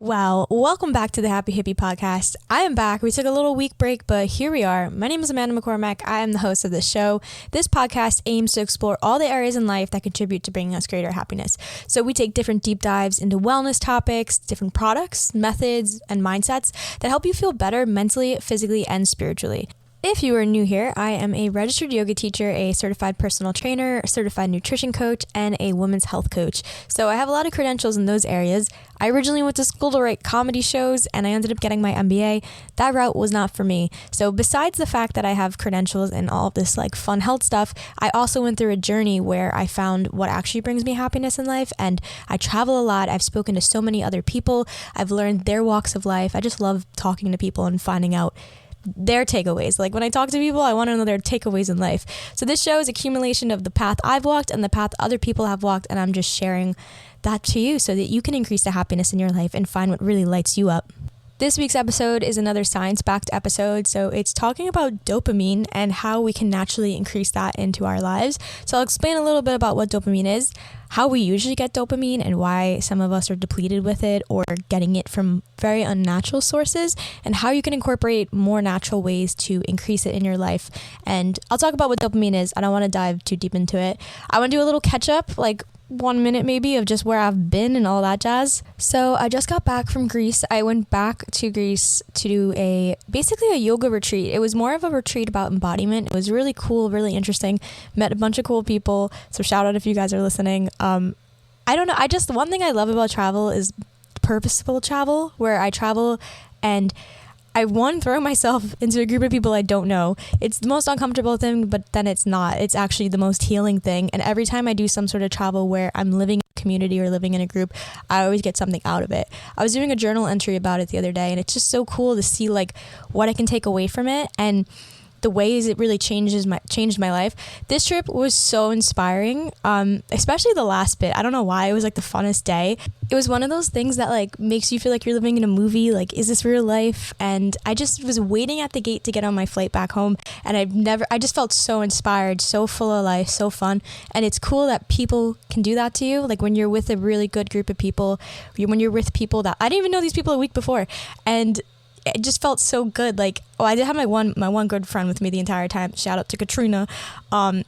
Well, welcome back to the Happy Hippie Podcast. I am back. We took a little week break, but here we are. My name is Amanda McCormack. I am the host of this show. This podcast aims to explore all the areas in life that contribute to bringing us greater happiness. So we take different deep dives into wellness topics, different products, methods, and mindsets that help you feel better mentally, physically, and spiritually. If you are new here, I am a registered yoga teacher, a certified personal trainer, a certified nutrition coach, and a women's health coach. So I have a lot of credentials in those areas. I originally went to school to write comedy shows, and I ended up getting my MBA. That route was not for me. So besides the fact that I have credentials and all of this like fun health stuff, I also went through a journey where I found what actually brings me happiness in life. And I travel a lot. I've spoken to so many other people. I've learned their walks of life. I just love talking to people and finding out their takeaways. Like when I talk to people, I want to know their takeaways in life. So this show is accumulation of the path I've walked and the path other people have walked, and I'm just sharing that to you so that you can increase the happiness in your life and find what really lights you up. This week's episode is another science-backed episode, so it's talking about dopamine and how we can naturally increase that into our lives. So I'll explain a little bit about what dopamine is, how we usually get dopamine and why some of us are depleted with it or getting it from very unnatural sources, and how you can incorporate more natural ways to increase it in your life. And I'll talk about what dopamine is. I don't want to dive too deep into it. I want to do a little catch-up, like 1 minute maybe, of just where I've been and all that jazz. So I just got back from Greece. I went back to Greece to do basically a yoga retreat. It was more of a retreat about embodiment. It was really cool, really interesting. Met a bunch of cool people. So shout out if you guys are listening. I don't know. The one thing I love about travel is purposeful travel, where I travel and I throw myself into a group of people I don't know. It's the most uncomfortable thing, but then it's not. It's actually the most healing thing. And every time I do some sort of travel where I'm living in a community or living in a group, I always get something out of it. I was doing a journal entry about it the other day, and it's just so cool to see like what I can take away from it and the ways it really changed my life. This trip was so inspiring, especially the last bit. I don't know why. It was like the funnest day. It was one of those things that like makes you feel like you're living in a movie. Like, is this real life? And I just was waiting at the gate to get on my flight back home, and I just felt so inspired, so full of life, so fun. And it's cool that people can do that to you. Like when you're with a really good group of people, when you're with people that I didn't even know these people a week before, and it just felt so good. Like, I did have my one good friend with me the entire time. Shout out to Katrina.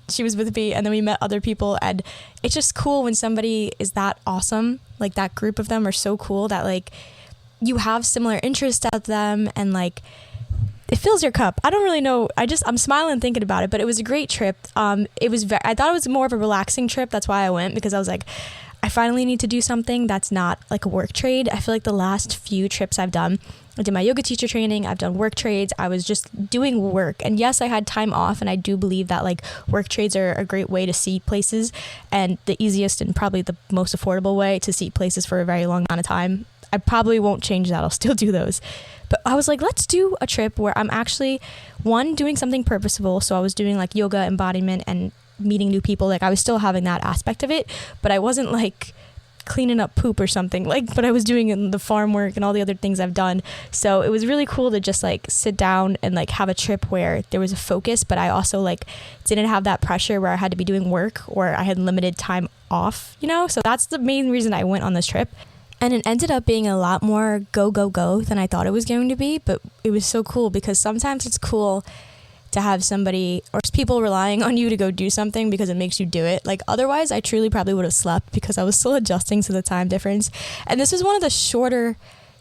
She was with me, and then we met other people, and it's just cool when somebody is that awesome. Like that group of them are so cool that like you have similar interests as them, and like it fills your cup. I don't really know. I'm smiling thinking about it, but it was a great trip. I thought it was more of a relaxing trip. That's why I went, because I was like, I finally need to do something that's not like a work trade. I feel like the last few trips I've done, I did my yoga teacher training, I've done work trades, I was just doing work. And yes, I had time off, and I do believe that like work trades are a great way to see places, and the easiest and probably the most affordable way to see places for a very long amount of time. I probably won't change that. I'll still do those. But I was like, let's do a trip where I'm actually, doing something purposeful. So I was doing like yoga, embodiment, and meeting new people. Like I was still having that aspect of it, but I wasn't like cleaning up poop or something, like, but I was doing the farm work and all the other things I've done. So it was really cool to just like sit down and like have a trip where there was a focus, but I also like didn't have that pressure where I had to be doing work or I had limited time off, so that's the main reason I went on this trip. And it ended up being a lot more go than I thought it was going to be, but it was so cool because sometimes it's cool to have somebody or people relying on you to go do something because it makes you do it. Like otherwise I truly probably would have slept because I was still adjusting to the time difference. And this was one of the shorter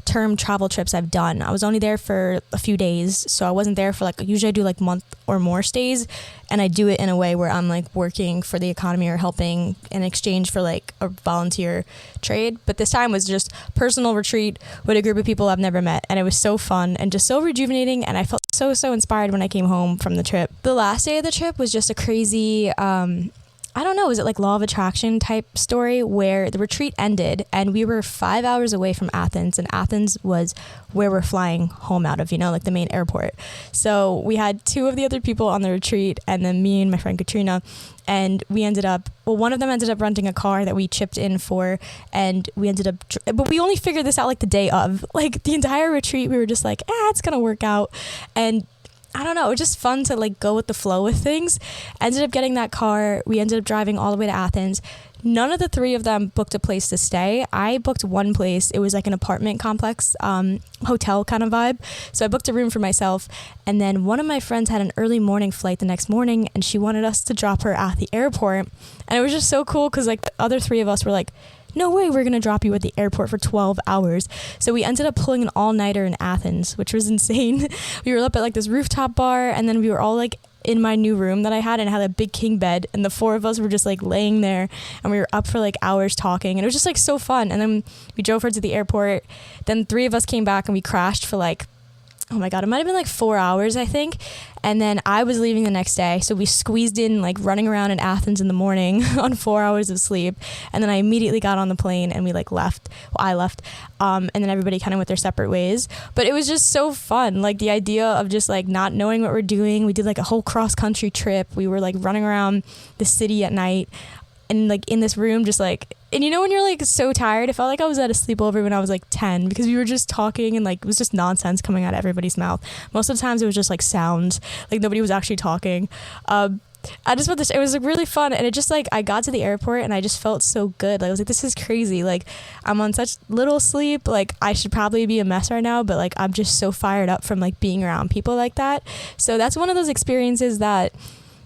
term travel trips I've done. I was only there for a few days, so I wasn't there for like, usually I do like month or more stays, and I do it in a way where I'm like working for the economy or helping in exchange for like a volunteer trade. But this time was just personal retreat with a group of people I've never met, and it was so fun and just so rejuvenating, and I felt so inspired when I came home from the trip. The last day of the trip was just a crazy I don't know, is it like law of attraction type story where the retreat ended and we were 5 hours away from Athens, and Athens was where we're flying home out of, like the main airport. So we had two of the other people on the retreat and then me and my friend Katrina, and we ended up, one of them ended up renting a car that we chipped in for, and we ended up, but we only figured this out like the day of, like the entire retreat we were just like, it's gonna work out. And I don't know, it was just fun to like go with the flow with things. Ended up getting that car. We ended up driving all the way to Athens. None of the three of them booked a place to stay. I booked one place. It was like an apartment complex, hotel kind of vibe. So I booked a room for myself. And then one of my friends had an early morning flight the next morning, and she wanted us to drop her at the airport. And it was just so cool because like the other three of us were like, no way, we're going to drop you at the airport for 12 hours. So we ended up pulling an all-nighter in Athens, which was insane. We were up at like this rooftop bar, and then we were all like in my new room that I had, and I had a big king bed, and the four of us were just like laying there, and we were up for like hours talking, and it was just like so fun. And then we drove her to the airport. Then three of us came back, and we crashed for like, oh my God, it might have been like 4 hours, I think. And then I was leaving the next day. So we squeezed in like running around in Athens in the morning on 4 hours of sleep. And then I immediately got on the plane and we like left. Well, I left. And then everybody kind of went their separate ways. But it was just so fun. Like the idea of just like not knowing what we're doing. We did like a whole cross country trip. We were like running around the city at night. And like in this room, just like, and you know when you're like so tired, it felt like I was at a sleepover when I was like 10, because we were just talking and like it was just nonsense coming out of everybody's mouth. Most of the times it was just like sounds, like nobody was actually talking. I just felt this, it was like really fun, and it just like, I got to the airport and I just felt so good. Like I was like, this is crazy. Like I'm on such little sleep. Like I should probably be a mess right now, but like I'm just so fired up from like being around people like that. So that's one of those experiences that,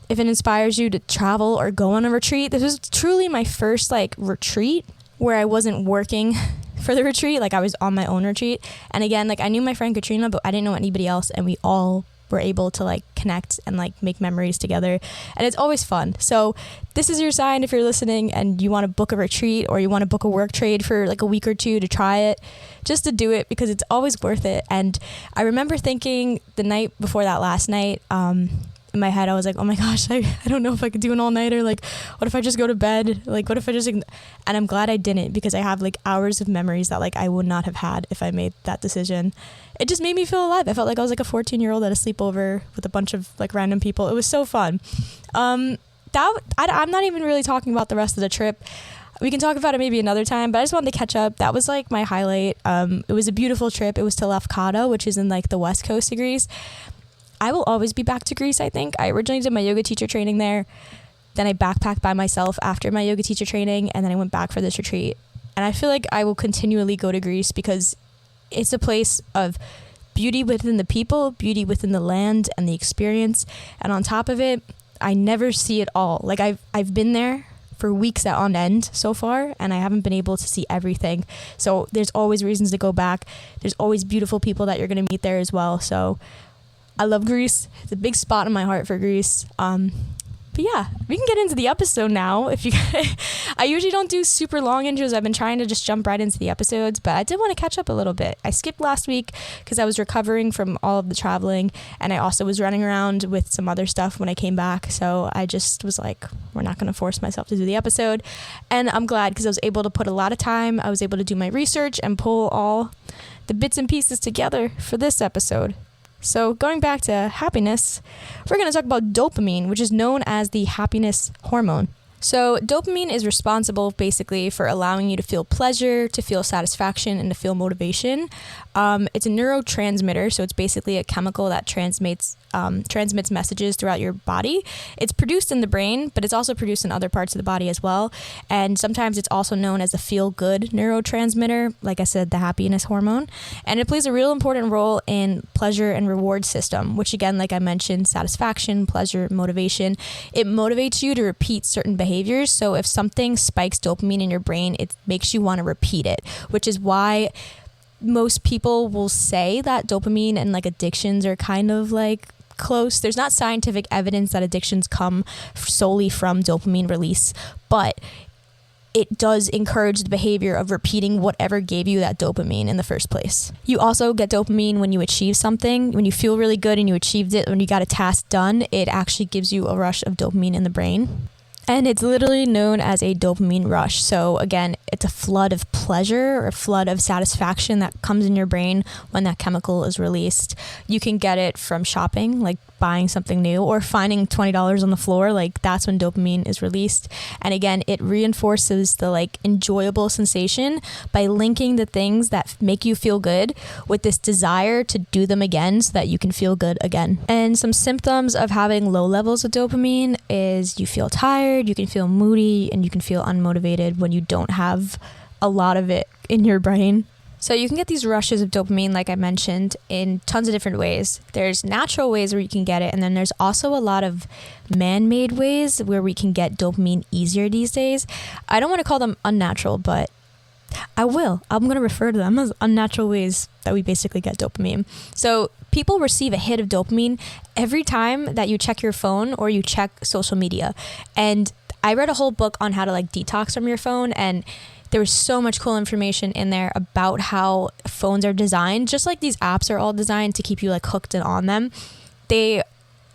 if it inspires you to travel or go on a retreat, this was truly my first like retreat where I wasn't working for the retreat. Like I was on my own retreat. And again, like I knew my friend Katrina, but I didn't know anybody else. And we all were able to like connect and like make memories together. And it's always fun. So this is your sign if you're listening and you want to book a retreat or you want to book a work trade for like a week or two to try it, just to do it, because it's always worth it. And I remember thinking the night before that last night, in my head, I was like, oh my gosh, I don't know if I could do an all-nighter. Like, what if I just go to bed? Like, what if I just... And I'm glad I didn't, because I have, like, hours of memories that, like, I would not have had if I made that decision. It just made me feel alive. I felt like I was, like, a 14-year-old at a sleepover with a bunch of, like, random people. It was so fun. I'm not even really talking about the rest of the trip. We can talk about it maybe another time, but I just wanted to catch up. That was, like, my highlight. It was a beautiful trip. It was to Lefkada, which is in, like, the west coast of Greece. I will always be back to Greece, I think. I originally did my yoga teacher training there. Then I backpacked by myself after my yoga teacher training, and then I went back for this retreat. And I feel like I will continually go to Greece because it's a place of beauty within the people, beauty within the land and the experience. And on top of it, I never see it all. Like I've been there for weeks on end so far, and I haven't been able to see everything. So there's always reasons to go back. There's always beautiful people that you're going to meet there as well. So I love Greece. It's a big spot in my heart for Greece. But yeah, we can get into the episode now. I usually don't do super long intros. I've been trying to just jump right into the episodes, but I did want to catch up a little bit. I skipped last week because I was recovering from all of the traveling, and I also was running around with some other stuff when I came back. So I just was like, we're not going to force myself to do the episode. And I'm glad, because I was able to put a lot of time. I was able to do my research and pull all the bits and pieces together for this episode. So going back to happiness, we're going to talk about dopamine, which is known as the happiness hormone. So dopamine is responsible basically for allowing you to feel pleasure, to feel satisfaction, and to feel motivation. It's a neurotransmitter, so it's basically a chemical that transmits messages throughout your body. It's produced in the brain, but it's also produced in other parts of the body as well. And sometimes it's also known as the feel-good neurotransmitter, like I said, the happiness hormone. And it plays a real important role in pleasure and reward system, which again, like I mentioned, satisfaction, pleasure, motivation. It motivates you to repeat certain behaviors. So if something spikes dopamine in your brain, it makes you want to repeat it, which is why most people will say that dopamine and like addictions are kind of like close. There's not scientific evidence that addictions come solely from dopamine release, but it does encourage the behavior of repeating whatever gave you that dopamine in the first place. You also get dopamine when you achieve something. When you feel really good and you achieved it, when you got a task done, it actually gives you a rush of dopamine in the brain. And it's literally known as a dopamine rush. So again, it's a flood of pleasure or a flood of satisfaction that comes in your brain when that chemical is released. You can get it from shopping, like buying something new, or finding $20 on the floor. Like that's when dopamine is released. And again, it reinforces the like enjoyable sensation by linking the things that make you feel good with this desire to do them again so that you can feel good again. And some symptoms of having low levels of dopamine is you feel tired, you can feel moody, and you can feel unmotivated when you don't have a lot of it in your brain. So you can get these rushes of dopamine, like I mentioned, in tons of different ways. There's natural ways where you can get it, and then there's also a lot of man-made ways where we can get dopamine easier these days. I don't want to call them unnatural, but I will. I'm going to refer to them as unnatural ways that we basically get dopamine. So people receive a hit of dopamine every time that you check your phone or you check social media. And I read a whole book on how to like detox from your phone, and there was so much cool information in there about how phones are designed, just like these apps are all designed to keep you like hooked and on them. They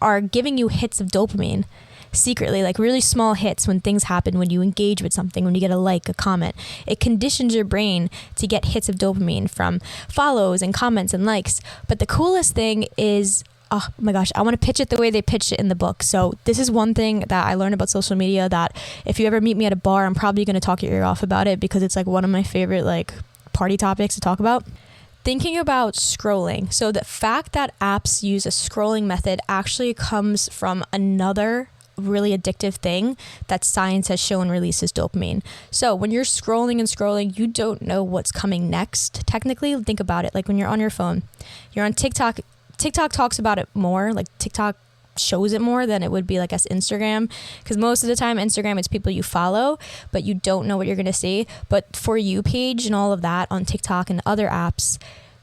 are giving you hits of dopamine secretly, like really small hits when things happen, when you engage with something, when you get a like, a comment. It conditions your brain to get hits of dopamine from follows and comments and likes. But the coolest thing is, oh my gosh, I want to pitch it the way they pitched it in the book. So this is one thing that I learned about social media, that if you ever meet me at a bar, I'm probably going to talk your ear off about it because it's like one of my favorite like party topics to talk about. Thinking about scrolling. So the fact that apps use a scrolling method actually comes from another really addictive thing that science has shown releases dopamine. So when you're scrolling and scrolling, you don't know what's coming next. Technically, think about it. Like when you're on your phone, you're on TikTok. TikTok talks about it more. Like TikTok shows it more than it would be like as Instagram, because most of the time Instagram, it's people you follow, but you don't know what you're going to see. But For You page and all of that on TikTok and other apps,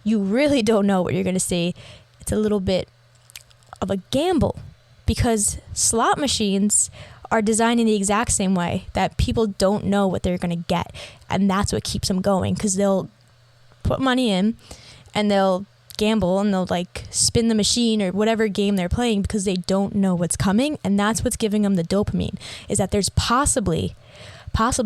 you really don't know what you're going to see. It's a little bit of a gamble, because slot machines are designed in the exact same way that people don't know what they're going to get. And that's what keeps them going, because they'll put money in and they'll gamble and they'll like spin the machine or whatever game they're playing because they don't know what's coming. And that's what's giving them the dopamine, is that there's possibly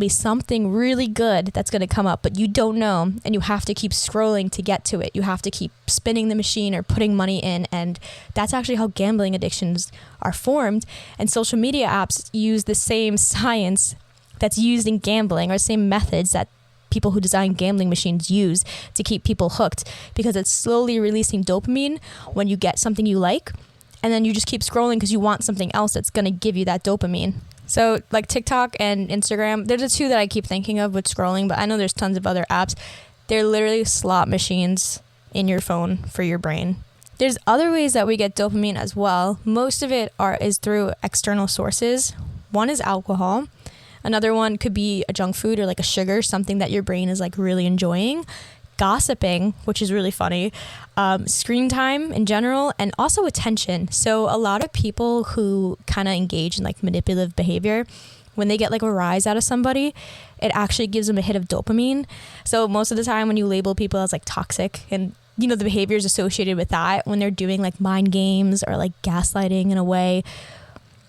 something really good that's going to come up, but you don't know, and you have to keep scrolling to get to it. You have to keep spinning the machine or putting money in, and that's actually how gambling addictions are formed. And social media apps use the same science that's used in gambling, or the same methods that people who design gambling machines use to keep people hooked, because it's slowly releasing dopamine when you get something you like, and then you just keep scrolling because you want something else that's going to give you that dopamine. So like TikTok and Instagram, they're the two that I keep thinking of with scrolling, but I know there's tons of other apps. They're literally slot machines in your phone for your brain. There's other ways that we get dopamine as well. Most of it is through external sources. One is alcohol. Another one could be a junk food or like a sugar, something that your brain is like really enjoying. Gossiping, which is really funny, screen time in general, and also attention. So a lot of people who kind of engage in like manipulative behavior, when they get like a rise out of somebody, it actually gives them a hit of dopamine. So most of the time when you label people as like toxic, and you know the behaviors associated with that, when they're doing like mind games or like gaslighting in a way,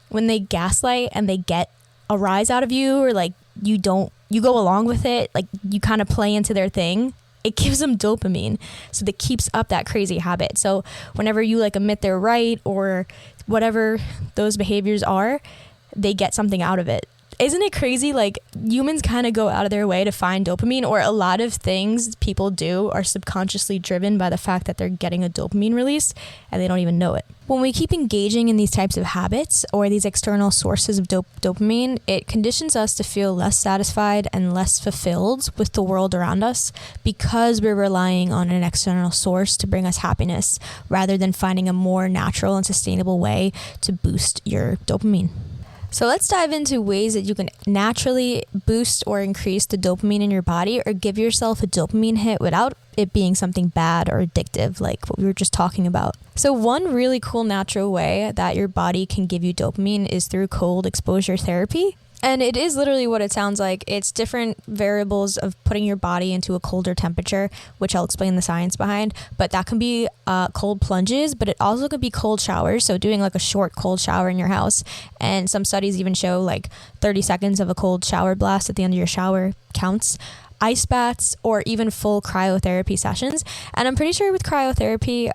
when they gaslight and they get a rise out of you, or like you go along with it, like you kind of play into their thing, it gives them dopamine. So that keeps up that crazy habit. So whenever you like admit they're right or whatever those behaviors are, they get something out of it. Isn't it crazy? Like humans kind of go out of their way to find dopamine, or a lot of things people do are subconsciously driven by the fact that they're getting a dopamine release and they don't even know it. When we keep engaging in these types of habits or these external sources of dopamine, it conditions us to feel less satisfied and less fulfilled with the world around us, because we're relying on an external source to bring us happiness rather than finding a more natural and sustainable way to boost your dopamine. So let's dive into ways that you can naturally boost or increase the dopamine in your body, or give yourself a dopamine hit without it being something bad or addictive like what we were just talking about. So one really cool natural way that your body can give you dopamine is through cold exposure therapy. And it is literally what it sounds like. It's different variables of putting your body into a colder temperature, which I'll explain the science behind. But that can be cold plunges, but it also could be cold showers. So doing like a short cold shower in your house. And some studies even show like 30 seconds of a cold shower blast at the end of your shower counts. Ice baths, or even full cryotherapy sessions. And I'm pretty sure with cryotherapy,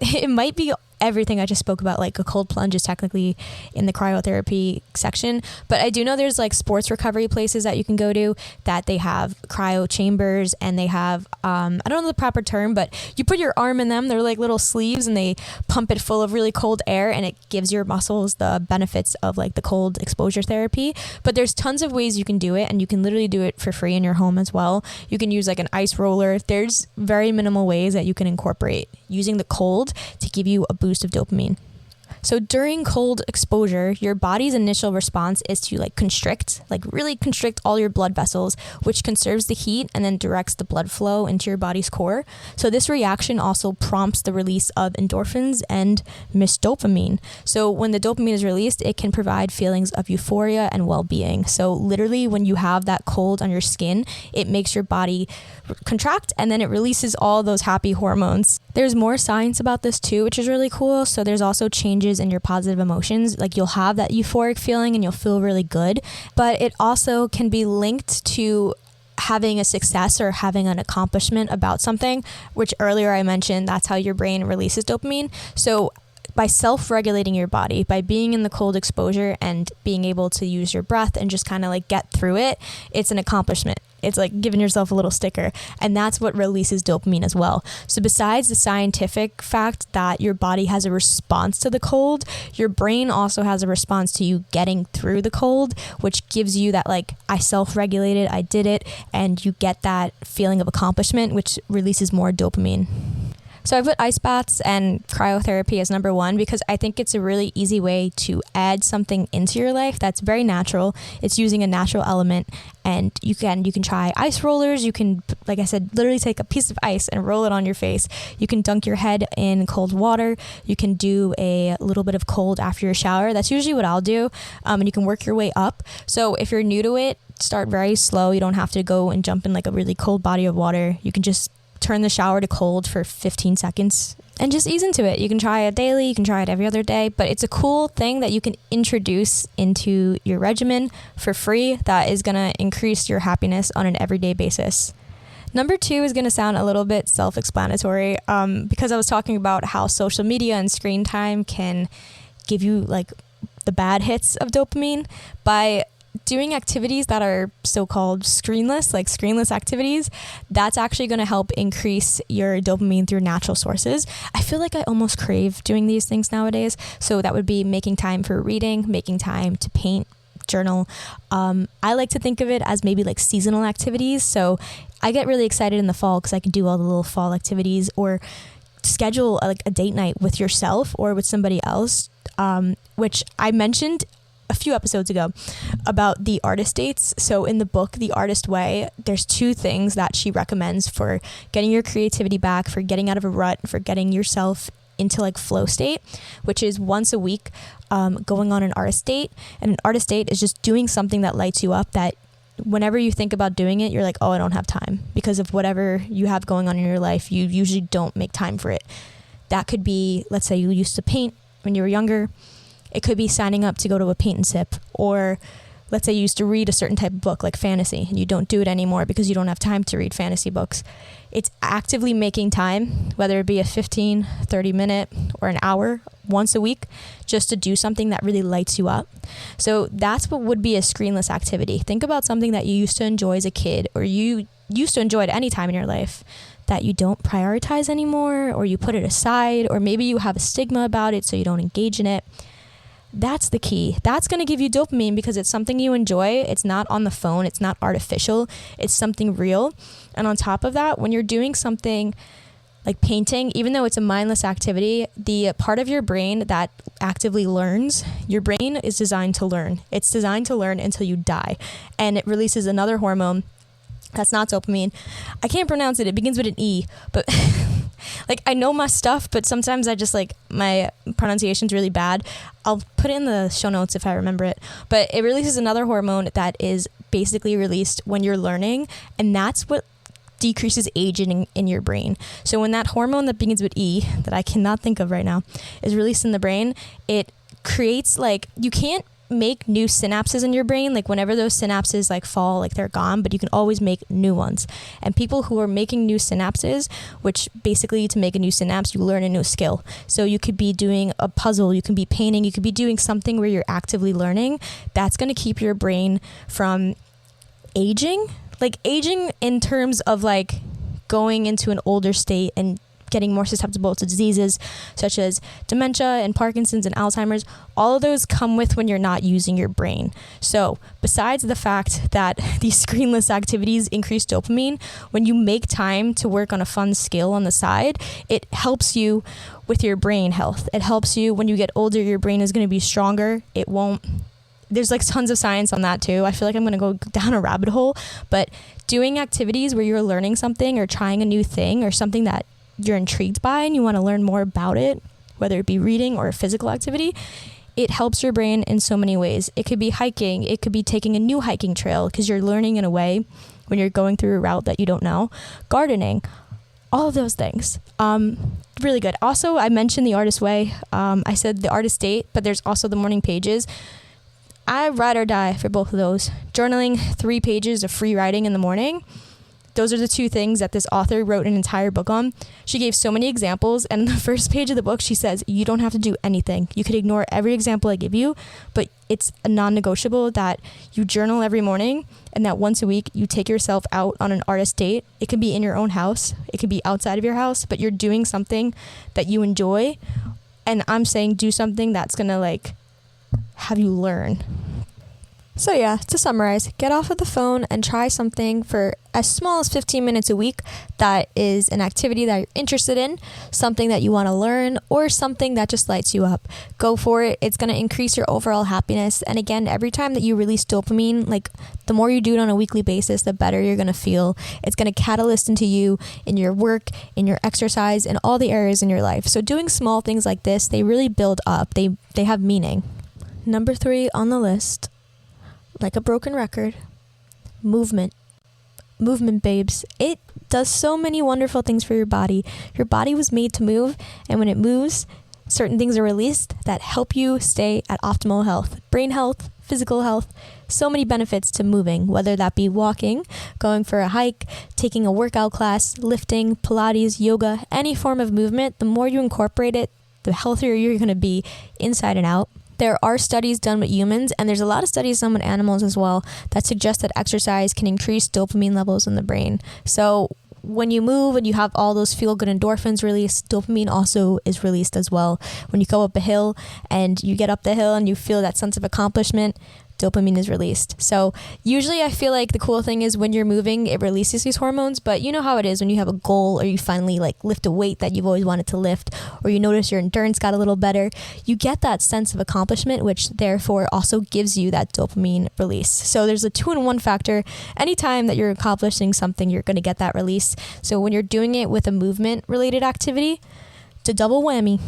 it might be everything I just spoke about. Like a cold plunge is technically in the cryotherapy section, but I do know there's like sports recovery places that you can go to that they have cryo chambers, and they have I don't know the proper term, but you put your arm in them. They're like little sleeves, and they pump it full of really cold air, and it gives your muscles the benefits of like the cold exposure therapy. But there's tons of ways you can do it, and you can literally do it for free in your home as well. You can use like an ice roller. There's very minimal ways that you can incorporate using the cold to give you a boost of dopamine. So during cold exposure, your body's initial response is to like constrict, like really constrict all your blood vessels, which conserves the heat and then directs the blood flow into your body's core. So this reaction also prompts the release of endorphins and dopamine. So when the dopamine is released, it can provide feelings of euphoria and well-being. So literally when you have that cold on your skin, it makes your body contract, and then it releases all those happy hormones. There's more science about this too, which is really cool. So there's also changes in your positive emotions. Like you'll have that euphoric feeling and you'll feel really good, but it also can be linked to having a success or having an accomplishment about something, which earlier I mentioned, that's how your brain releases dopamine. So by self-regulating your body, by being in the cold exposure and being able to use your breath and just kind of like get through it, it's an accomplishment. It's like giving yourself a little sticker, and that's what releases dopamine as well. So besides the scientific fact that your body has a response to the cold, your brain also has a response to you getting through the cold, which gives you that like, I self-regulated, I did it, and you get that feeling of accomplishment, which releases more dopamine. So I put ice baths and cryotherapy as number one because I think it's a really easy way to add something into your life that's very natural. It's using a natural element, and you can try ice rollers. You can, like I said, literally take a piece of ice and roll it on your face. You can dunk your head in cold water. You can do a little bit of cold after your shower. That's usually what I'll do, and you can work your way up. So if you're new to it, start very slow. You don't have to go and jump in like a really cold body of water. You can just turn the shower to cold for 15 seconds and just ease into it. You can try it daily, you can try it every other day, but it's a cool thing that you can introduce into your regimen for free that is going to increase your happiness on an everyday basis. Number two is going to sound a little bit self-explanatory because I was talking about how social media and screen time can give you like the bad hits of dopamine. By doing activities that are so-called screenless, like screenless activities, that's actually going to help increase your dopamine through natural sources. I feel like I almost crave doing these things nowadays. So that would be making time for reading, making time to paint, journal. I like to think of it as maybe like seasonal activities. So I get really excited in the fall because I can do all the little fall activities, or schedule like a date night with yourself or with somebody else, which I mentioned a few episodes ago about the artist dates. So in the book, The Artist Way, there's 2 things that she recommends for getting your creativity back, for getting out of a rut, for getting yourself into like flow state, which is once a week going on an artist date. And an artist date is just doing something that lights you up, that whenever you think about doing it, you're like, oh, I don't have time. Because of whatever you have going on in your life, you usually don't make time for it. That could be, let's say you used to paint when you were younger. It could be signing up to go to a paint and sip, or let's say you used to read a certain type of book like fantasy and you don't do it anymore because you don't have time to read fantasy books. It's actively making time, whether it be a 15, 30 minute or an hour once a week, just to do something that really lights you up. So that's what would be a screenless activity. Think about something that you used to enjoy as a kid, or you used to enjoy at any time in your life, that you don't prioritize anymore, or you put it aside, or maybe you have a stigma about it so you don't engage in it. That's the key. That's going to give you dopamine because it's something you enjoy. It's not on the phone. It's not artificial. It's something real. And on top of that, when you're doing something like painting, even though it's a mindless activity, the part of your brain that actively learns, your brain is designed to learn. It's designed to learn until you die. And it releases another hormone that's not dopamine. I can't pronounce it. It begins with an E, but Like, I know my stuff, but sometimes I just like, my pronunciation's really bad. I'll put it in the show notes if I remember it. But it releases another hormone that is basically released when you're learning, and that's what decreases aging in your brain. So when that hormone that begins with E, that I cannot think of right now, is released in the brain, it creates, like, you can't make new synapses in your brain. Like, whenever those synapses like fall, like, they're gone, but you can always make new ones. And people who are making new synapses, which basically, to make a new synapse, you learn a new skill. So you could be doing a puzzle, you could be painting, you could be doing something where you're actively learning. That's going to keep your brain from aging. Like, aging in terms of like going into an older state and getting more susceptible to diseases such as dementia and Parkinson's and Alzheimer's. All of those come with when you're not using your brain. So besides the fact that these screenless activities increase dopamine, when you make time to work on a fun skill on the side, it helps you with your brain health. It helps you when you get older, your brain is going to be stronger. There's like tons of science on that too. I feel like I'm going to go down a rabbit hole, but doing activities where you're learning something or trying a new thing or something that you're intrigued by and you want to learn more about it, whether it be reading or a physical activity, it helps your brain in so many ways. It could be hiking. It could be taking a new hiking trail because you're learning in a way when you're going through a route that you don't know. Gardening, all of those things. Really good. Also, I mentioned the Artist Way. I said the Artist Date, but there's also the Morning Pages. I ride or die for both of those. Journaling 3 pages of free writing in the morning. Those are the 2 things that this author wrote an entire book on. She gave so many examples, and in the first page of the book, she says, you don't have to do anything. You could ignore every example I give you, but it's a non-negotiable that you journal every morning and that once a week you take yourself out on an artist date. It could be in your own house. It could be outside of your house, but you're doing something that you enjoy. And I'm saying do something that's going to like have you learn. So yeah, to summarize, get off of the phone and try something for as small as 15 minutes a week that is an activity that you're interested in, something that you want to learn, or something that just lights you up. Go for it. It's going to increase your overall happiness. And again, every time that you release dopamine, like the more you do it on a weekly basis, the better you're going to feel. It's going to catalyst into you in your work, in your exercise, in all the areas in your life. So doing small things like this, they really build up. They have meaning. Number 3 on the list, like a broken record, movement. Movement, babes. It does so many wonderful things for your body. Your body was made to move, and when it moves, certain things are released that help you stay at optimal health. Brain health, physical health, so many benefits to moving, whether that be walking, going for a hike, taking a workout class, lifting, Pilates, yoga, any form of movement. The more you incorporate it, the healthier you're going to be inside and out. There are studies done with humans, and there's a lot of studies done with animals as well that suggest that exercise can increase dopamine levels in the brain. So when you move and you have all those feel-good endorphins released, dopamine also is released as well. When you go up a hill and you get up the hill and you feel that sense of accomplishment, dopamine is released. So usually I feel like the cool thing is when you're moving, it releases these hormones, but you know how it is when you have a goal or you finally like lift a weight that you've always wanted to lift, or you notice your endurance got a little better, you get that sense of accomplishment, which therefore also gives you that dopamine release. So there's a 2-in-1 factor. Anytime that you're accomplishing something, you're going to get that release. So when you're doing it with a movement related activity, it's a double whammy.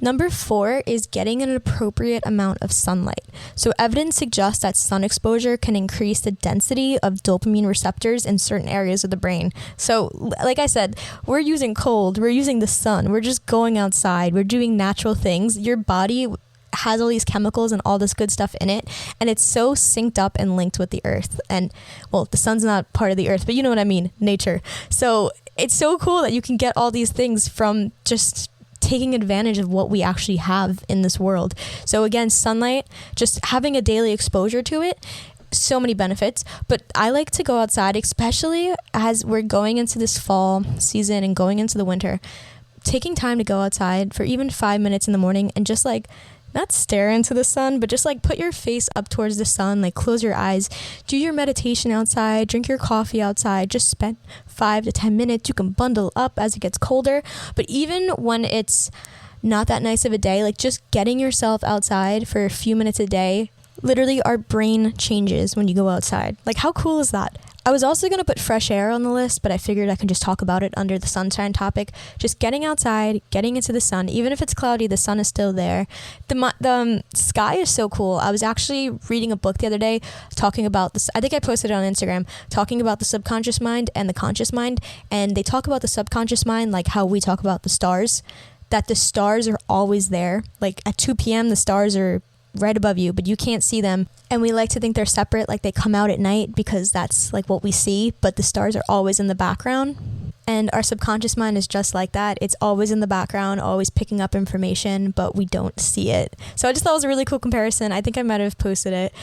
Number 4 is getting an appropriate amount of sunlight. So evidence suggests that sun exposure can increase the density of dopamine receptors in certain areas of the brain. So like I said, we're using cold, we're using the sun, we're just going outside, we're doing natural things. Your body has all these chemicals and all this good stuff in it, and it's so synced up and linked with the earth. And well, the sun's not part of the earth, but you know what I mean, nature. So it's so cool that you can get all these things from just taking advantage of what we actually have in this world. So again, sunlight, just having a daily exposure to it, so many benefits. But I like to go outside, especially as we're going into this fall season and going into the winter, taking time to go outside for even 5 minutes in the morning and just like not stare into the sun, but just like put your face up towards the sun, like close your eyes, do your meditation outside, drink your coffee outside, just spend 5 to 10 minutes. You can bundle up as it gets colder, but even when it's not that nice of a day, like just getting yourself outside for a few minutes a day, literally our brain changes when you go outside. Like how cool is that? I was also going to put fresh air on the list, but I figured I could just talk about it under the sunshine topic. Just getting outside, getting into the sun. Even if it's cloudy, the sun is still there. The sky is so cool. I was actually reading a book the other day talking about this. I think I posted it on Instagram, talking about the subconscious mind and the conscious mind. And they talk about the subconscious mind like how we talk about the stars, that the stars are always there. Like at 2 p.m., the stars are right above you, but you can't see them. And we like to think they're separate, like they come out at night because that's like what we see, but the stars are always in the background. And our subconscious mind is just like that. It's always in the background, always picking up information, but we don't see it. So I just thought it was a really cool comparison. I think I might have posted it.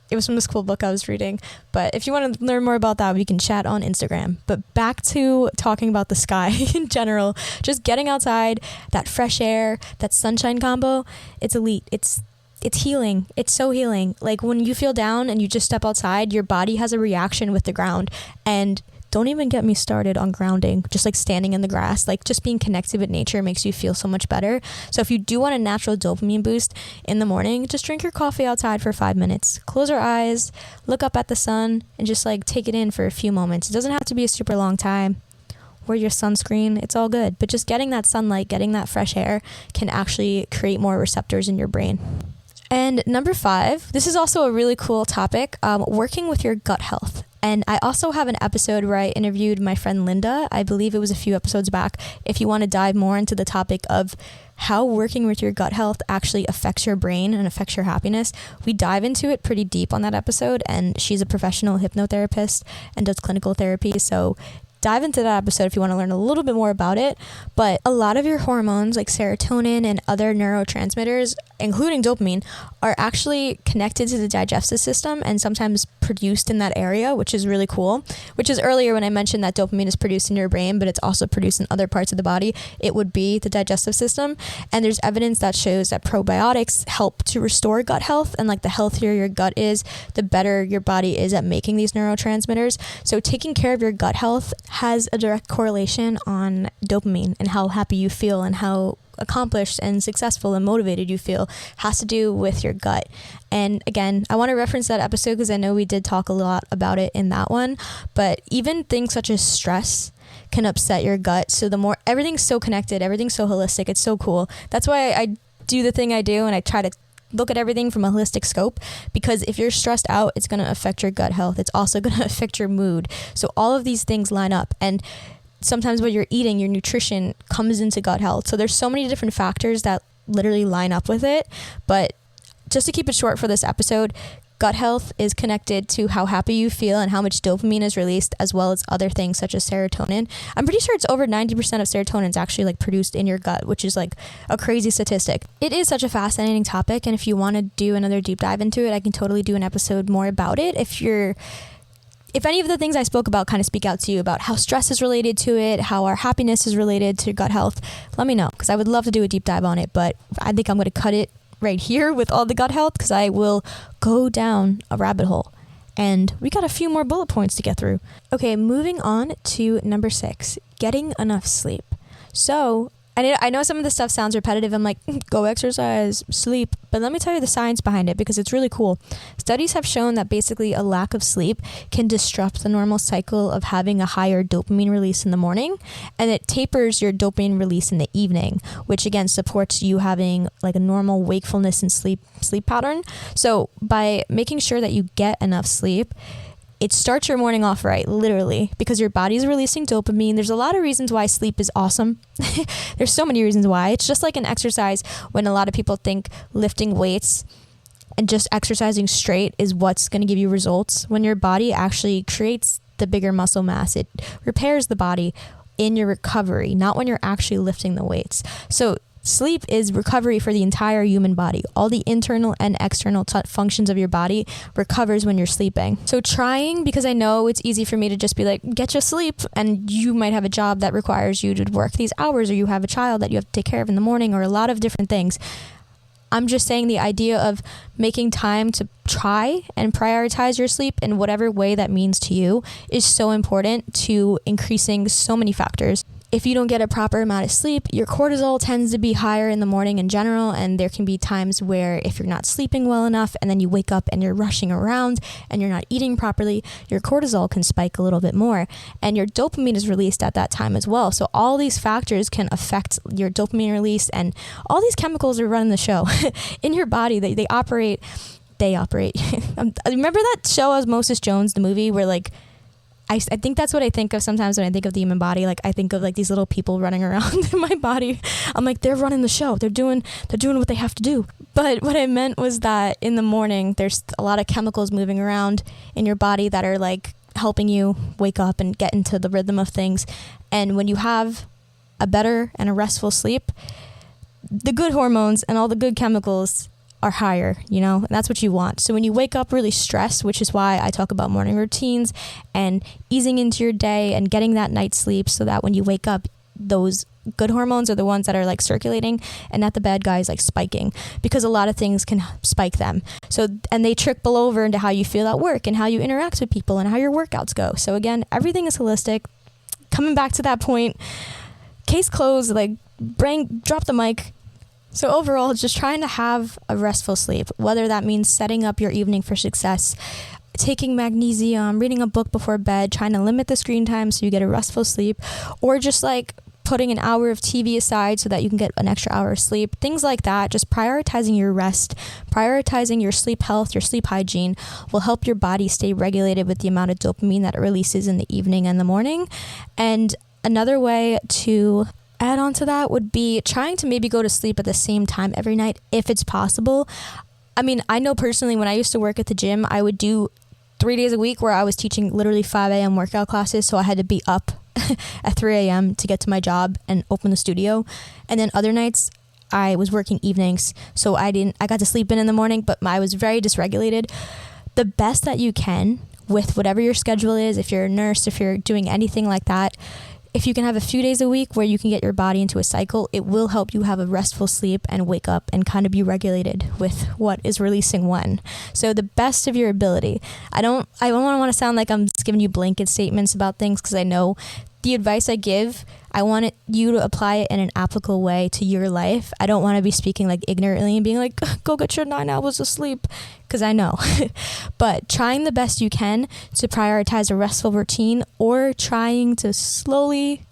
It was from this cool book I was reading. But if you want to learn more about that, we can chat on Instagram. But back to talking about the sky in general, just getting outside, that fresh air, that sunshine combo, it's elite. It's healing. It's so healing. Like when you feel down and you just step outside, your body has a reaction with the ground. And don't even get me started on grounding, just like standing in the grass, like just being connected with nature makes you feel so much better. So if you do want a natural dopamine boost in the morning, just drink your coffee outside for 5 minutes, close your eyes, look up at the sun and just like take it in for a few moments. It doesn't have to be a super long time. Wear your sunscreen, it's all good. But just getting that sunlight, getting that fresh air can actually create more receptors in your brain. And number 5, this is also a really cool topic, working with your gut health. And I also have an episode where I interviewed my friend Linda. I believe it was a few episodes back. If you want to dive more into the topic of how working with your gut health actually affects your brain and affects your happiness, we dive into it pretty deep on that episode. And she's a professional hypnotherapist and does clinical therapy. So dive into that episode if you want to learn a little bit more about it. But a lot of your hormones like serotonin and other neurotransmitters, including dopamine, are actually connected to the digestive system and sometimes produced in that area, which is really cool. Which is earlier when I mentioned that dopamine is produced in your brain, but it's also produced in other parts of the body. It would be the digestive system. And there's evidence that shows that probiotics help to restore gut health. And like the healthier your gut is, the better your body is at making these neurotransmitters. So taking care of your gut health has a direct correlation on dopamine and how happy you feel and how accomplished and successful and motivated you feel has to do with your gut. And again, I want to reference that episode because I know we did talk a lot about it in that one, but even things such as stress can upset your gut. So the more, everything's so connected, everything's so holistic, it's so cool. That's why I do the thing I do and I try to look at everything from a holistic scope, because if you're stressed out, it's going to affect your gut health. It's also going to affect your mood. So all of these things line up, and sometimes what you're eating, your nutrition comes into gut health. So there's so many different factors that literally line up with it. But just to keep it short for this episode, gut health is connected to how happy you feel and how much dopamine is released, as well as other things such as serotonin. I'm pretty sure it's over 90% of serotonin is actually like produced in your gut, which is like a crazy statistic. It is such a fascinating topic, and if you want to do another deep dive into it, I can totally do an episode more about it. If any of the things I spoke about kind of speak out to you about how stress is related to it, how our happiness is related to gut health, let me know, because I would love to do a deep dive on it, but I think I'm going to cut it right here with all the gut health because I will go down a rabbit hole. And we got a few more bullet points to get through. Okay, moving on to number 6, getting enough sleep. So I know some of the stuff sounds repetitive. I'm like, go exercise, sleep. But let me tell you the science behind it because it's really cool. Studies have shown that basically a lack of sleep can disrupt the normal cycle of having a higher dopamine release in the morning. And it tapers your dopamine release in the evening, which again supports you having like a normal wakefulness and sleep pattern. So by making sure that you get enough sleep, it starts your morning off right, literally, because your body's releasing dopamine. There's a lot of reasons why sleep is awesome. There's so many reasons why. It's just like an exercise when a lot of people think lifting weights and just exercising straight is what's going to give you results. When your body actually creates the bigger muscle mass, it repairs the body in your recovery, not when you're actually lifting the weights. So sleep is recovery for the entire human body. All the internal and external functions of your body recovers when you're sleeping. So trying, because I know it's easy for me to just be like, get your sleep, and you might have a job that requires you to work these hours, or you have a child that you have to take care of in the morning, or a lot of different things. I'm just saying the idea of making time to try and prioritize your sleep in whatever way that means to you is so important to increasing so many factors. if you don't get a proper amount of sleep, your cortisol tends to be higher in the morning in general, and there can be times where if you're not sleeping well enough and then you wake up and you're rushing around and you're not eating properly, your cortisol can spike a little bit more, and your dopamine is released at that time as well. So all these factors can affect your dopamine release, and all these chemicals are running the show in your body. They operate. Remember that show Osmosis Jones, the movie, where like I think that's what I think of sometimes when I think of the human body. Like I think of like these little people running around in my body. I'm like, they're running the show. They're doing what they have to do. But what I meant was that in the morning, there's a lot of chemicals moving around in your body that are like helping you wake up and get into the rhythm of things. And when you have a better and a restful sleep, the good hormones and all the good chemicals are higher, and that's what you want. So when you wake up really stressed, which is why I talk about morning routines and easing into your day and getting that night's sleep, so that when you wake up, those good hormones are the ones that are like circulating and not the bad guys like spiking, because a lot of things can spike them. So, and they trickle over into how you feel at work and how you interact with people and how your workouts go. So again, everything is holistic. Coming back to that point, case closed, like drop the mic. So overall, just trying to have a restful sleep, whether that means setting up your evening for success, taking magnesium, reading a book before bed, trying to limit the screen time so you get a restful sleep, or just like putting an hour of TV aside so that you can get an extra hour of sleep, things like that. Just prioritizing your rest, prioritizing your sleep health, your sleep hygiene will help your body stay regulated with the amount of dopamine that it releases in the evening and the morning. And another way to add on to that would be trying to maybe go to sleep at the same time every night if it's possible. I mean, I know personally when I used to work at the gym, I would do 3 days a week where I was teaching literally 5 a.m. workout classes. So I had to be up at 3 a.m. to get to my job and open the studio. And then other nights I was working evenings. So I got to sleep in the morning, but I was very dysregulated. The best that you can with whatever your schedule is, if you're a nurse, if you're doing anything like that, if you can have a few days a week where you can get your body into a cycle, it will help you have a restful sleep and wake up and kind of be regulated with what is releasing when. So the best of your ability. I don't want to sound like I'm just giving you blanket statements about things, because I know the advice I give, I want you to apply it in an applicable way to your life. I don't want to be speaking like ignorantly and being like, go get your 9 hours of sleep, because I know. But trying the best you can to prioritize a restful routine, or trying to slowly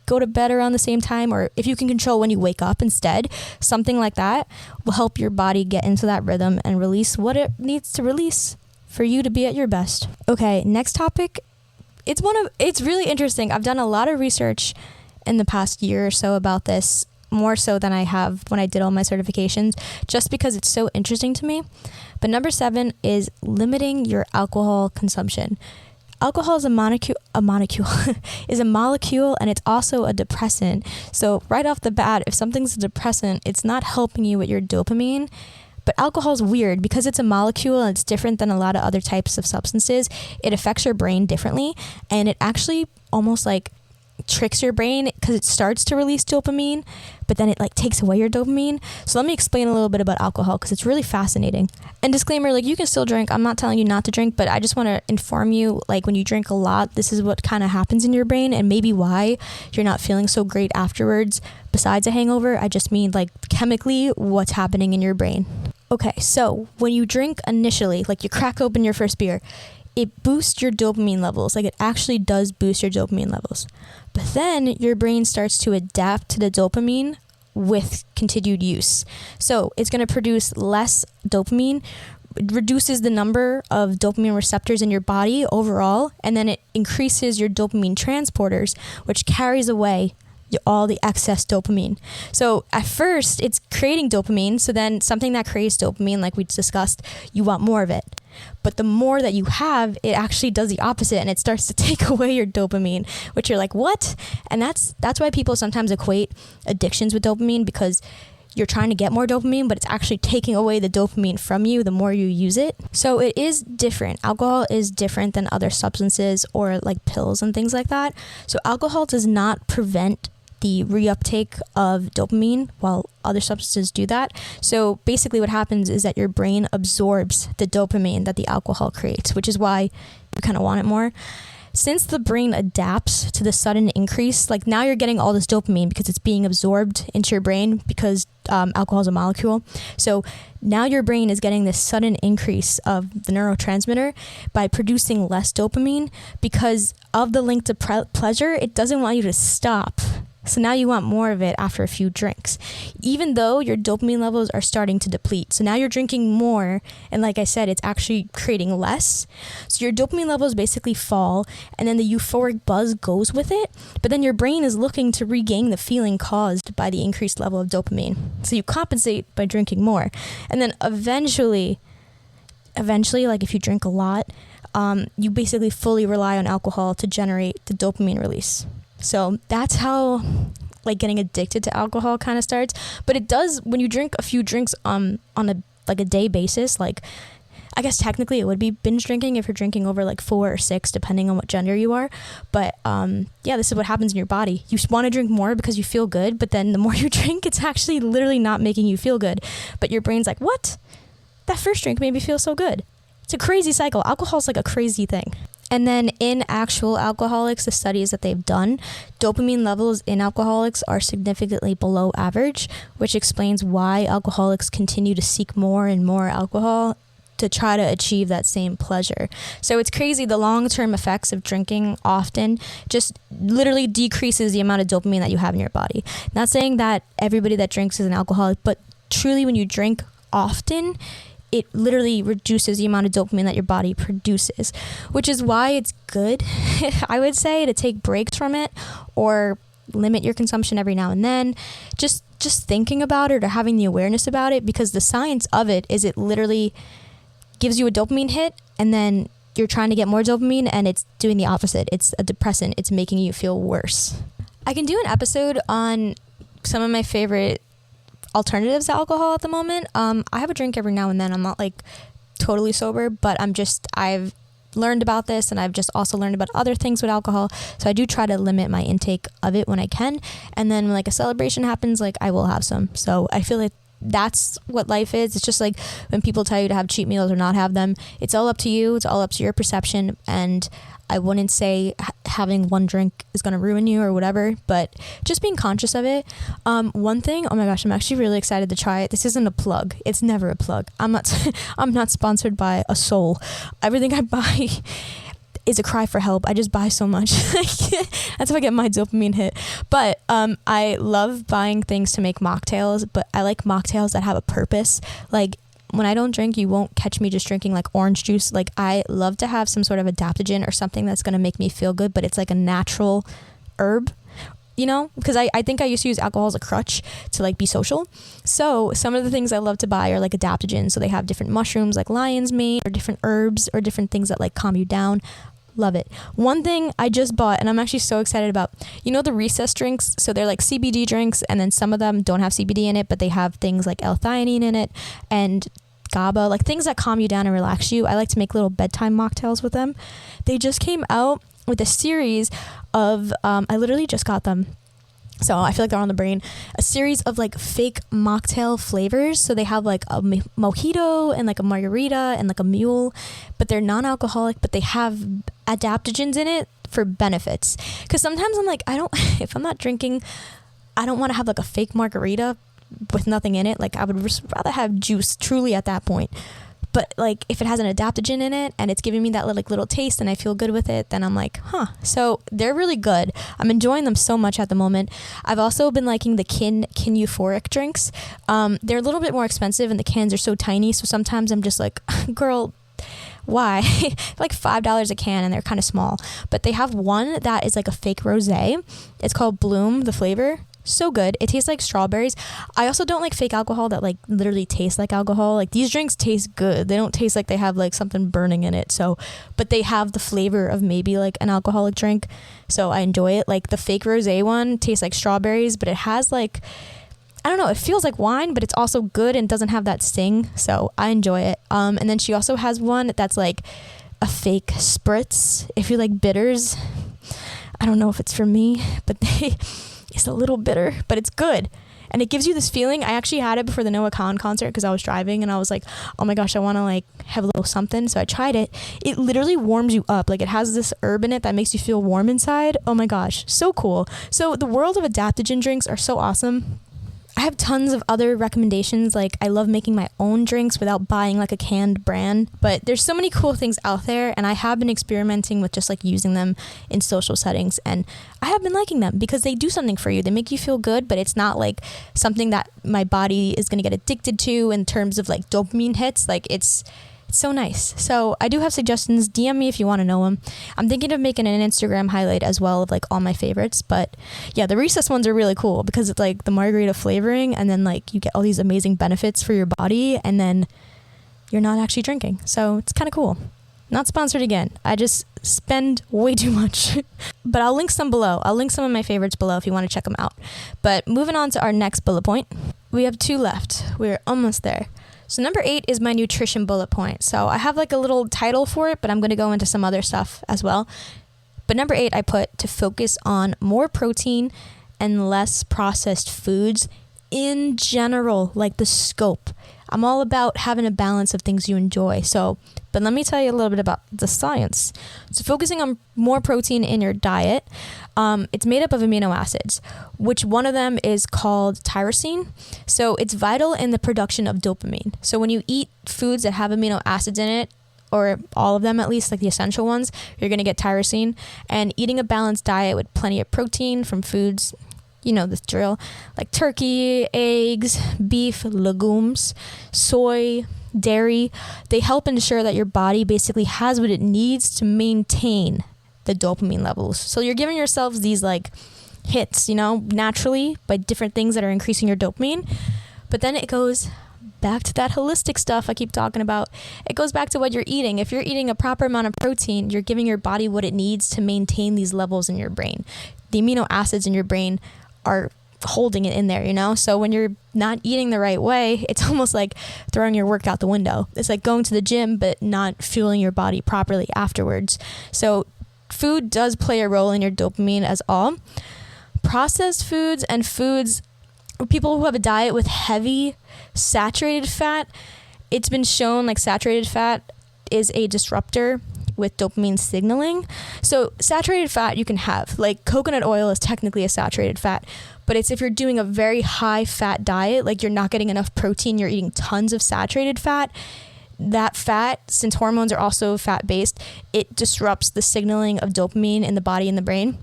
go to bed around the same time, or if you can control when you wake up instead, something like that will help your body get into that rhythm and release what it needs to release for you to be at your best. Okay, next topic. It's really interesting. I've done a lot of research in the past year or so about this, more so than I have when I did all my certifications, just because it's so interesting to me. But number 7 is limiting your alcohol consumption. Alcohol is a molecule is a molecule, and it's also a depressant. So right off the bat, if something's a depressant, it's not helping you with your dopamine. But alcohol is weird because it's a molecule and it's different than a lot of other types of substances. It affects your brain differently, and it actually almost like tricks your brain because it starts to release dopamine, but then it like takes away your dopamine. So let me explain a little bit about alcohol because it's really fascinating. And disclaimer, like you can still drink. I'm not telling you not to drink, but I just want to inform you, like when you drink a lot, this is what kind of happens in your brain and maybe why you're not feeling so great afterwards besides a hangover. I just mean like chemically what's happening in your brain. Okay, so when you drink initially, like you crack open your first beer, it boosts your dopamine levels. Like it actually does boost your dopamine levels. But then your brain starts to adapt to the dopamine with continued use. So it's going to produce less dopamine, it reduces the number of dopamine receptors in your body overall, and then it increases your dopamine transporters, which carries away all the excess dopamine. So at first it's creating dopamine. So then something that creates dopamine, like we discussed, you want more of it. But the more that you have, it actually does the opposite and it starts to take away your dopamine, which you're like, what? And that's why people sometimes equate addictions with dopamine, because you're trying to get more dopamine, but it's actually taking away the dopamine from you the more you use it. So it is different. Alcohol is different than other substances or like pills and things like that. So alcohol does not prevent the reuptake of dopamine while other substances do that. So basically what happens is that your brain absorbs the dopamine that the alcohol creates, which is why you kind of want it more. since the brain adapts to the sudden increase, like now you're getting all this dopamine because it's being absorbed into your brain because alcohol is a molecule. So now your brain is getting this sudden increase of the neurotransmitter by producing less dopamine because of the link to pleasure. It doesn't want you to stop. So now you want more of it after a few drinks, even though your dopamine levels are starting to deplete. So now you're drinking more. And like I said, it's actually creating less. So your dopamine levels basically fall and then the euphoric buzz goes with it. But then your brain is looking to regain the feeling caused by the increased level of dopamine. So you compensate by drinking more. And then eventually, like if you drink a lot, you basically fully rely on alcohol to generate the dopamine release. So that's how like getting addicted to alcohol kind of starts. But it does when you drink a few drinks on a day basis. Like I guess technically it would be binge drinking if you're drinking over like 4 or 6, depending on what gender you are. But yeah, this is what happens in your body. You want to drink more because you feel good, but then the more you drink, it's actually literally not making you feel good. But your brain's like, what? That first drink made me feel so good. It's a crazy cycle. Alcohol is like a crazy thing. And then in actual alcoholics, the studies that they've done, dopamine levels in alcoholics are significantly below average, which explains why alcoholics continue to seek more and more alcohol to try to achieve that same pleasure. So it's crazy. The long-term effects of drinking often just literally decreases the amount of dopamine that you have in your body. Not saying that everybody that drinks is an alcoholic, but truly when you drink often, it literally reduces the amount of dopamine that your body produces, which is why it's good, I would say, to take breaks from it or limit your consumption every now and then. Just thinking about it or having the awareness about it, because the science of it is it literally gives you a dopamine hit and then you're trying to get more dopamine and it's doing the opposite. It's a depressant. It's making you feel worse. I can do an episode on some of my favorite alternatives to alcohol at the moment. I have a drink every now and then. I'm not like totally sober, but I've learned about this and I've just also learned about other things with alcohol. So I do try to limit my intake of it when I can. And then when like a celebration happens, like I will have some. So I feel like that's what life is. It's just like when people tell you to have cheat meals or not have them, it's all up to you. It's all up to your perception. And I wouldn't say having one drink is going to ruin you or whatever, but just being conscious of it. One thing, oh my gosh, I'm actually really excited to try it. This isn't a plug. It's never a plug. I'm not sponsored by a soul. Everything I buy is a cry for help. I just buy so much. That's how I get my dopamine hit. But I love buying things to make mocktails, but I like mocktails that have a purpose. Like when I don't drink, you won't catch me just drinking like orange juice. Like I love to have some sort of adaptogen or something that's going to make me feel good, but it's like a natural herb, you know, because I think I used to use alcohol as a crutch to like be social. So some of the things I love to buy are like adaptogens. So they have different mushrooms like lion's mane or different herbs or different things that like calm you down. Love it. One thing I just bought and I'm actually so excited about, you know, the recess drinks. So they're like CBD drinks and then some of them don't have CBD in it, but they have things like L-theanine in it and GABA, like things that calm you down and relax you. I like to make little bedtime mocktails with them. They just came out with a series of, I literally just got them. So I feel like they're on the brain. A series of like fake mocktail flavors. So they have like a mojito and like a margarita and like a mule, but they're non-alcoholic, but they have adaptogens in it for benefits. Because sometimes I'm like, if I'm not drinking, I don't want to have like a fake margarita with nothing in it. Like I would rather have juice truly at that point. But like if it has an adaptogen in it and it's giving me that little taste and I feel good with it, then I'm like, huh. So they're really good. I'm enjoying them so much at the moment. I've also been liking the kin euphoric drinks. They're a little bit more expensive and the cans are so tiny. So sometimes I'm just like, girl, why? Like $5 a can and they're kind of small. But they have one that is like a fake rosé. It's called Bloom, the flavor. So good. It tastes like strawberries. I also don't like fake alcohol that like literally tastes like alcohol. Like these drinks taste good. They don't taste like they have like something burning in it. So, but they have the flavor of maybe like an alcoholic drink. So I enjoy it. Like the fake rosé one tastes like strawberries, but it has like, I don't know, it feels like wine, but it's also good and doesn't have that sting. So I enjoy it. And then she also has one that's like a fake spritz. If you like bitters, I don't know if it's for me, but It's a little bitter, but it's good. And it gives you this feeling. I actually had it before the Noah Kahan concert because I was driving and I was like, oh my gosh, I want to like have a little something. So I tried it. It literally warms you up. Like it has this herb in it that makes you feel warm inside. Oh my gosh, so cool. So the world of adaptogen drinks are so awesome. I have tons of other recommendations. Like I love making my own drinks without buying like a canned brand, but there's so many cool things out there, and I have been experimenting with just like using them in social settings, and I have been liking them because they do something for you. They make you feel good, but it's not like something that my body is going to get addicted to in terms of like dopamine hits. Like it's so nice. So I do have suggestions. DM me if you want to know them. I'm thinking of making an Instagram highlight as well of like all my favorites. But yeah, the recess ones are really cool because it's like the margarita flavoring, and then like you get all these amazing benefits for your body, and then you're not actually drinking. So it's kind of cool. Not sponsored again. I just spend way too much. But I'll link some below. I'll link some of my favorites below if you want to check them out. But moving on to our next bullet point. We have 2 left. We're almost there. So number 8 is my nutrition bullet point. So I have like a little title for it, but I'm going to go into some other stuff as well. But number 8, I put to focus on more protein and less processed foods in general, like the scope. I'm all about having a balance of things you enjoy. But let me tell you a little bit about the science. So focusing on more protein in your diet, it's made up of amino acids, which one of them is called tyrosine. So it's vital in the production of dopamine. So when you eat foods that have amino acids in it, or all of them at least, like the essential ones, you're going to get tyrosine. And eating a balanced diet with plenty of protein from foods, you know this drill, like turkey, eggs, beef, legumes, soy, dairy, they help ensure that your body basically has what it needs to maintain the dopamine levels. So you're giving yourselves these like hits, you know, naturally by different things that are increasing your dopamine. But then it goes back to that holistic stuff I keep talking about. It goes back to what you're eating. If you're eating a proper amount of protein, you're giving your body what it needs to maintain these levels in your brain. The amino acids in your brain are holding it in there, you know? So when you're not eating the right way, it's almost like throwing your work out the window. It's like going to the gym, but not fueling your body properly afterwards. So food does play a role in your dopamine as all. Processed foods and foods, people who have a diet with heavy saturated fat, it's been shown like saturated fat is a disruptor with dopamine signaling. So saturated fat you can have, like coconut oil is technically a saturated fat, but it's if you're doing a very high fat diet, like you're not getting enough protein, you're eating tons of saturated fat. That fat, since hormones are also fat based, it disrupts the signaling of dopamine in the body and the brain.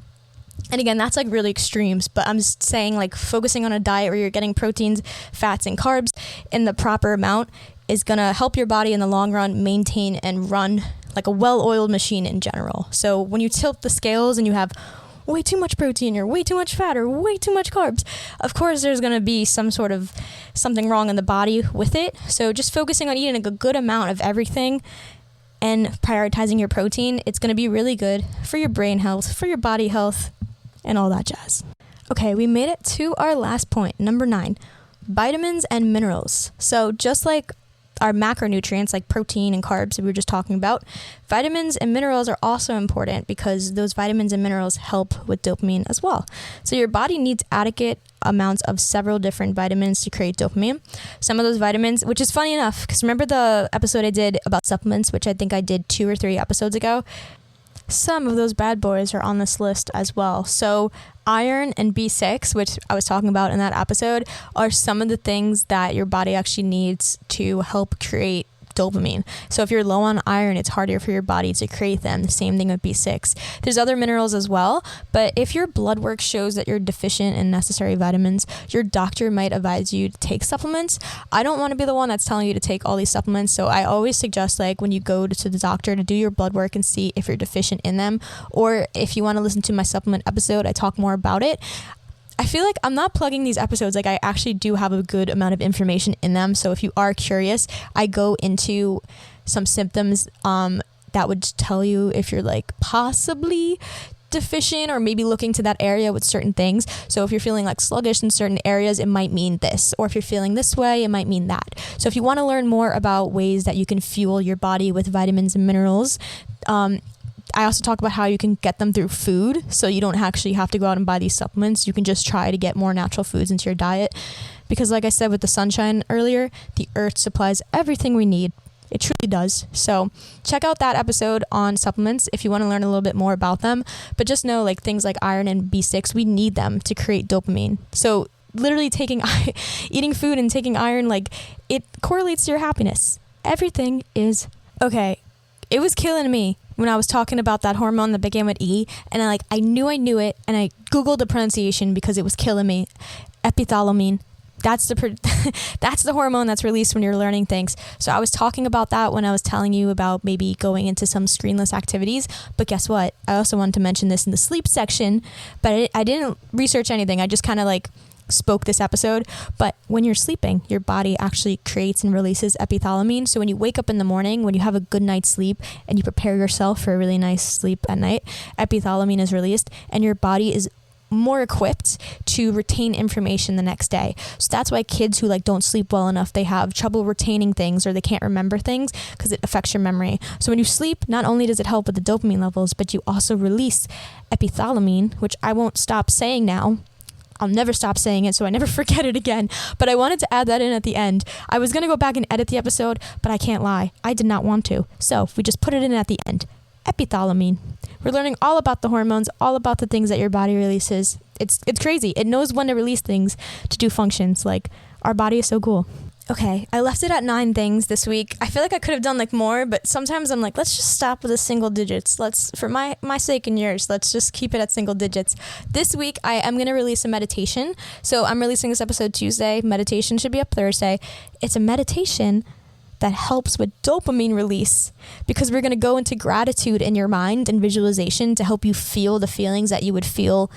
And again, that's like really extremes, but I'm just saying like focusing on a diet where you're getting proteins, fats, and carbs in the proper amount is going to help your body in the long run maintain and run like a well-oiled machine in general. So when you tilt the scales and you have way too much protein or way too much fat or way too much carbs, of course there's going to be some sort of something wrong in the body with it. So just focusing on eating a good amount of everything and prioritizing your protein, it's going to be really good for your brain health, for your body health, and all that jazz. Okay, we made it to our last point, number 9, vitamins and minerals. So just like our macronutrients like protein and carbs that we were just talking about, vitamins and minerals are also important because those vitamins and minerals help with dopamine as well. So your body needs adequate amounts of several different vitamins to create dopamine. Some of those vitamins, which is funny enough, because remember the episode I did about supplements, which I think I did 2 or 3 episodes ago? Some of those bad boys are on this list as well. So iron and B6, which I was talking about in that episode, are some of the things that your body actually needs to help create dopamine. So if you're low on iron, it's harder for your body to create them. The same thing with B6. There's other minerals as well, but if your blood work shows that you're deficient in necessary vitamins, your doctor might advise you to take supplements. I don't want to be the one that's telling you to take all these supplements, so I always suggest like when you go to the doctor to do your blood work and see if you're deficient in them, or if you want to listen to my supplement episode, I talk more about it. I feel like I'm not plugging these episodes. Like I actually do have a good amount of information in them. So if you are curious, I go into some symptoms that would tell you if you're like possibly deficient or maybe looking to that area with certain things. So if you're feeling like sluggish in certain areas, it might mean this. Or if you're feeling this way, it might mean that. So if you want to learn more about ways that you can fuel your body with vitamins and minerals, I also talk about how you can get them through food, so you don't actually have to go out and buy these supplements. You can just try to get more natural foods into your diet, because like I said with the sunshine earlier, the earth supplies everything we need. It truly does. So check out that episode on supplements if you want to learn a little bit more about them. But just know, like, things like iron and B6, we need them to create dopamine. So literally eating food and taking iron, like, it correlates to your happiness. Everything is okay. It was killing me when I was talking about that hormone that began with E, and I knew it, and I Googled the pronunciation because it was killing me. Epithalamine. That's the hormone that's released when you're learning things. So I was talking about that when I was telling you about maybe going into some screenless activities. But guess what? I also wanted to mention this in the sleep section, but I didn't research anything. I just kind of spoke this episode. But when you're sleeping, your body actually creates and releases epithalamine. So when you wake up in the morning, when you have a good night's sleep and you prepare yourself for a really nice sleep at night, epithalamine is released and your body is more equipped to retain information the next day. So that's why kids who don't sleep well enough, they have trouble retaining things, or they can't remember things, because it affects your memory. So when you sleep, not only does it help with the dopamine levels, but you also release epithalamine, which I won't stop saying now. I'll never stop saying it so I never forget it again. But I wanted to add that in at the end. I was going to go back and edit the episode, but I can't lie. I did not want to. So we just put it in at the end. Epithalamine. We're learning all about the hormones, all about the things that your body releases. It's crazy. It knows when to release things to do functions. Our body is so cool. Okay, I left it at 9 things this week. I feel like I could have done more, but sometimes I'm let's just stop with the single digits. For my sake and yours, let's just keep it at single digits. This week, I am going to release a meditation. So I'm releasing this episode Tuesday. Meditation should be up Thursday. It's a meditation that helps with dopamine release, because we're going to go into gratitude in your mind and visualization to help you feel the feelings that you would feel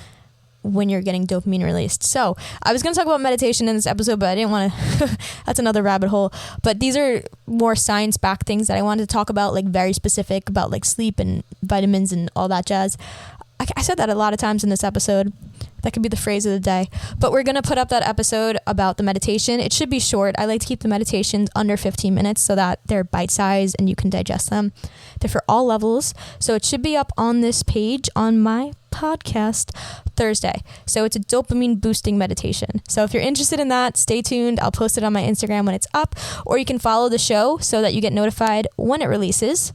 when you're getting dopamine released. So I was going to talk about meditation in this episode, but I didn't want to, that's another rabbit hole. But these are more science-backed things that I wanted to talk about, very specific about sleep and vitamins and all that jazz. I said that a lot of times in this episode. That could be the phrase of the day. But we're going to put up that episode about the meditation. It should be short. I like to keep the meditations under 15 minutes so that they're bite-sized and you can digest them. They're for all levels. So it should be up on this page on my podcast Thursday. So it's a dopamine boosting meditation. So if you're interested in that, stay tuned. I'll post it on my Instagram when it's up, or you can follow the show so that you get notified when it releases.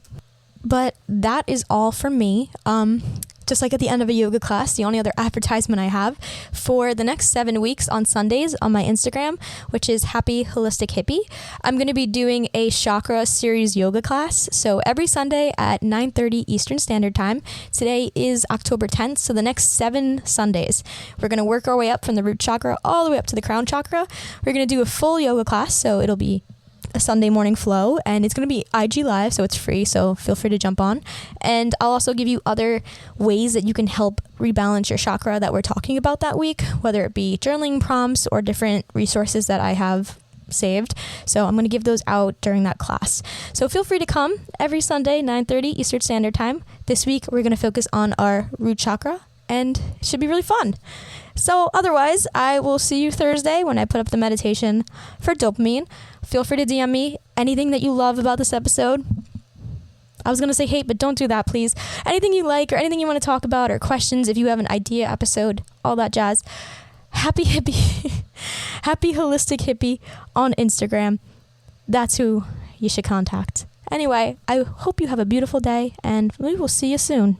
But that is all from me. Just like at the end of a yoga class, the only other advertisement I have for the next 7 weeks on Sundays on my Instagram, which is Happy Holistic Hippie, I'm going to be doing a chakra series yoga class. So every Sunday at 9:30 Eastern Standard Time. Today is October 10th. So the next 7 Sundays, we're going to work our way up from the root chakra all the way up to the crown chakra. We're going to do a full yoga class. So it'll be a Sunday morning flow, and it's going to be IG live, so it's free, so feel free to jump on. And I'll also give you other ways that you can help rebalance your chakra that we're talking about that week, whether it be journaling prompts or different resources that I have saved. So I'm going to give those out during that class. So feel free to come every Sunday, 9:30 Eastern Standard Time. This week, we're going to focus on our root chakra, and it should be really fun. So otherwise, I will see you Thursday when I put up the meditation for dopamine. Feel free to DM me anything that you love about this episode. I was going to say hate, but don't do that, please. Anything you like or anything you want to talk about or questions, if you have an idea episode, all that jazz. Happy hippie, happy holistic hippie on Instagram. That's who you should contact. Anyway, I hope you have a beautiful day, and we will see you soon.